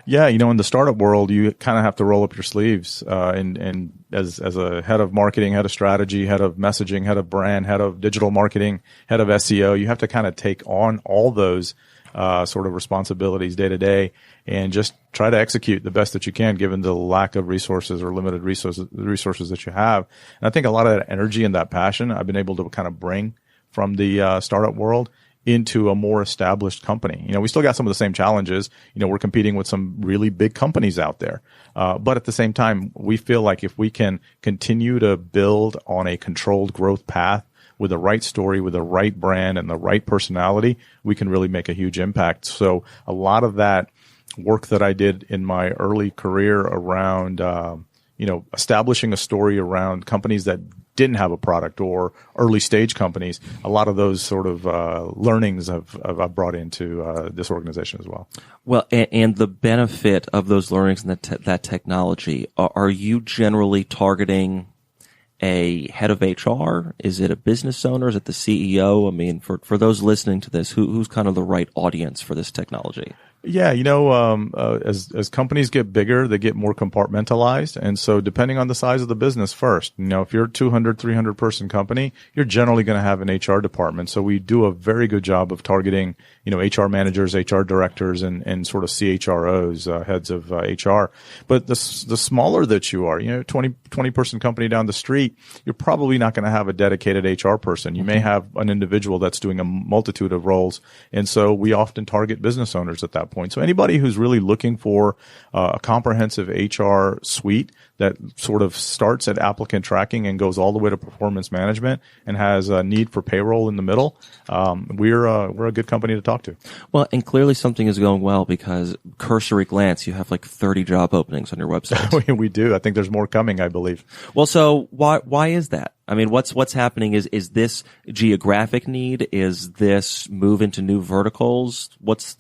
Yeah, in the startup world, you kind of have to roll up your sleeves. And as a head of marketing, head of strategy, head of messaging, head of brand, head of digital marketing, head of SEO, you have to kind of take on all those sort of responsibilities day to day and just try to execute the best that you can given the lack of resources or limited resources that you have. And I think a lot of that energy and that passion I've been able to kind of bring from the startup world into a more established company. We still got some of the same challenges. We're competing with some really big companies out there. But at the same time, we feel like if we can continue to build on a controlled growth path with the right story, with the right brand and the right personality, we can really make a huge impact. So a lot of that work that I did in my early career around, establishing a story around companies that didn't have a product or early stage companies, a lot of those sort of learnings I've brought into this organization as well. Well, and the benefit of those learnings and that technology, are you generally targeting a head of HR? Is it a business owner? Is it the CEO? I mean, for those listening to this, who's kind of the right audience for this technology? Yeah, as companies get bigger, they get more compartmentalized. And so depending on the size of the business first, if you're a 200, 300 person company, you're generally going to have an HR department. So we do a very good job of targeting, HR managers, HR directors, and sort of CHROs, heads of HR. But the smaller that you are, 20 person company down the street, you're probably not going to have a dedicated HR person. You may have an individual that's doing a multitude of roles. And so we often target business owners at that point. So anybody who's really looking for a comprehensive HR suite that sort of starts at applicant tracking and goes all the way to performance management and has a need for payroll in the middle, we're a good company to talk to. Well, and clearly something is going well because cursory glance, you have like 30 job openings on your website. We do. I think there's more coming, I believe. Well, so why is that? I mean, what's happening is this geographic need? Is this move into new verticals? What's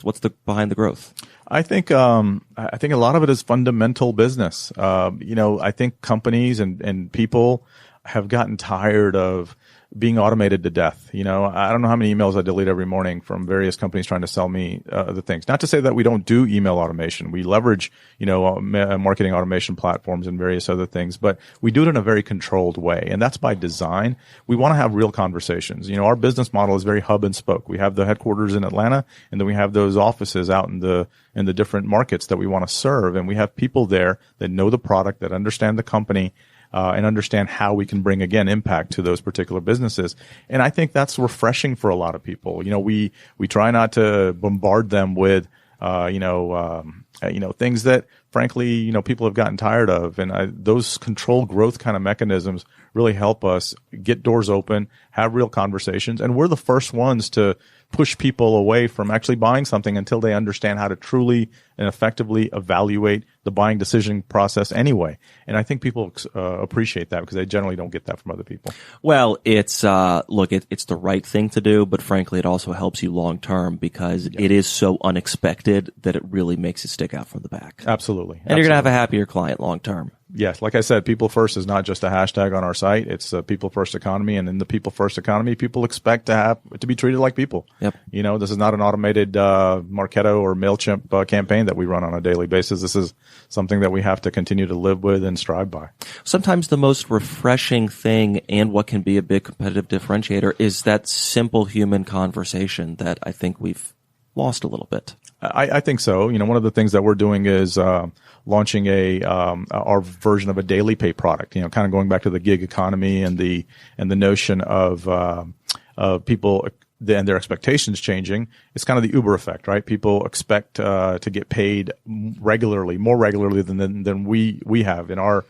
behind the growth? I think a lot of it is fundamental business. I think companies and people have gotten tired of being automated to death. I don't know how many emails I delete every morning from various companies trying to sell me the things. Not to say that we don't do email automation. We leverage, marketing automation platforms and various other things, but we do it in a very controlled way. And that's by design. We want to have real conversations. Our business model is very hub and spoke. We have the headquarters in Atlanta, and then we have those offices out in the different markets that we want to serve. And we have people there that know the product, that understand the company, and understand how we can bring, again, impact to those particular businesses. And I think that's refreshing for a lot of people. We try not to bombard them with, things that, frankly, people have gotten tired of. And those controlled growth kind of mechanisms really help us get doors open, have real conversations. And we're the first ones to push people away from actually buying something until they understand how to truly and effectively evaluate the buying decision process anyway. And I think people appreciate that because they generally don't get that from other people. Well, it's it's the right thing to do, but frankly, it also helps you long term because it is so unexpected that it really makes it stick out from the back. Absolutely. And you're going to have a happier client long term. Yes, like I said, people first is not just a hashtag on our site. It's a people first economy, and in the people first economy, people expect to be treated like people. Yep. This is not an automated Marketo or MailChimp campaign that we run on a daily basis. This is something that we have to continue to live with and strive by. Sometimes the most refreshing thing and what can be a big competitive differentiator is that simple human conversation that I think we've lost a little bit. I think so. One of the things that we're doing is launching our version of a daily pay product. Kind of going back to the gig economy and the notion of people and their expectations changing. It's kind of the Uber effect, right? People expect to get paid regularly, more regularly than we have in our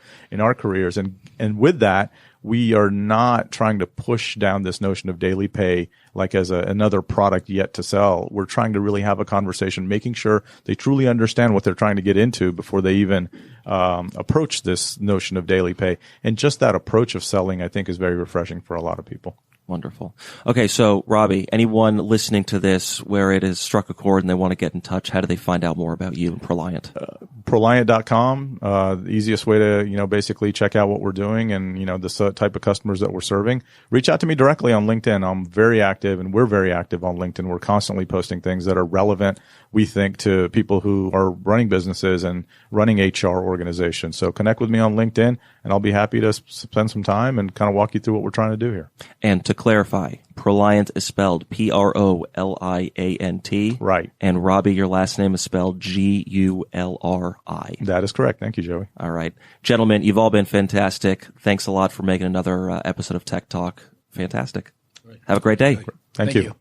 careers, and with that, we are not trying to push down this notion of daily pay like as another product yet to sell. We're trying to really have a conversation, making sure they truly understand what they're trying to get into before they even approach this notion of daily pay. And just that approach of selling, I think, is very refreshing for a lot of people. Wonderful. Okay, so Robbie, anyone listening to this where it has struck a chord and they want to get in touch, how do they find out more about you and Proliant? Proliant.com, the easiest way to, basically check out what we're doing and, the type of customers that we're serving. Reach out to me directly on LinkedIn. I'm very active, and we're very active on LinkedIn. We're constantly posting things that are relevant, we think, to people who are running businesses and running HR organizations. So connect with me on LinkedIn, and I'll be happy to spend some time and kind of walk you through what we're trying to do here. And to clarify, Proliant is spelled Proliant. Right. And Robbie, your last name is spelled Gulri. That is correct. Thank you, Joey. All right. Gentlemen, you've all been fantastic. Thanks a lot for making another episode of Tech Talk. Fantastic. Have a great day. Thank you.